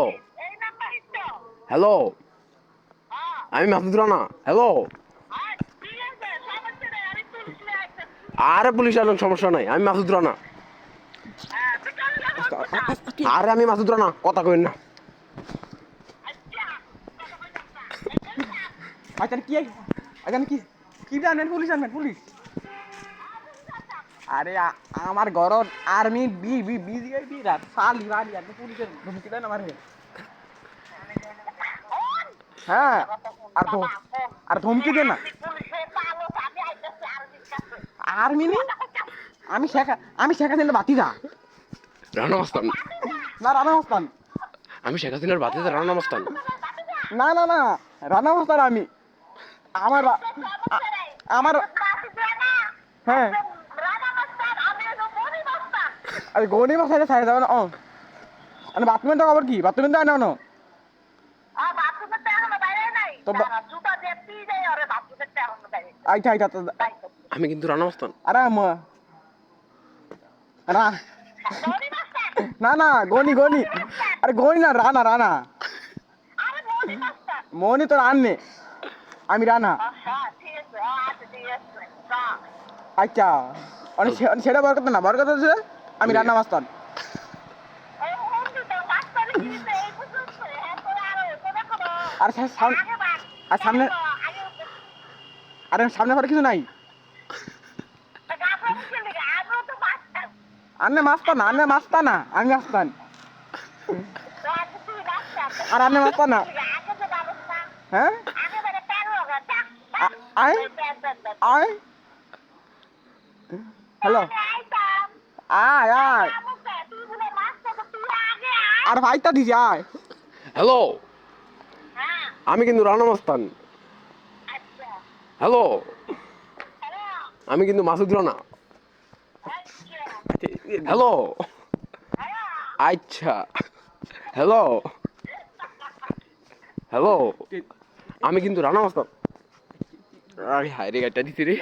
হ্যালো আমি মাসুদ রানা। হ্যালো আরে পুলিশ আনার সমস্যা নাই, আমি মাসুদ রানা। আরে আমি মাসুদ রানা, কথা কইন না। আচ্ছা কি কি জানেন পুলিশ আরে আমার ঘরত আর্মি বি রাত সালি বাড়ি আর পুলিশের ধমকি দেন আমার হ্যাঁ আর ধমকি দেন না আর্মি নি আমি শেখ হাসিনার বাতিজা রানা মাস্তান। না রানা মাস্তান আমি শেখ হাসিনার বাতিজা রানা মাস্তান। না রানা মাস্তান আমি আমার হ্যাঁ আরে গনি মাস্তান ছাড়ে যাবে না ও মানে বাথরুমের তো খবর কি বাথরুমের তো আনা আচ্ছা আমি কিন্তু রানা মাস্তান। আরে না গনি আরে গনি না রানা মনি তো রান নে আমি রানা আচ্ছা সেটা বড় কথা না বড় কথা হচ্ছে আমি রানা মাস্তান আর সামনে আরে সামনে পরে কিছু নাই আন্নে মাস্তান আমি মাস্তান আর আন্নে মাস্তান না হ্যাঁ আয় হ্যালো আয় আর ভাইটা দিছি আয় হ্যালো আমি কিন্তু রানা মাস্তান। হ্যালো আমি কিন্তু মাসুদ রানা। হ্যালো আচ্ছা হ্যালো আমি কিন্তু রানা মাস্তান। আরে হায় রে গাড়িটা দিছি রে।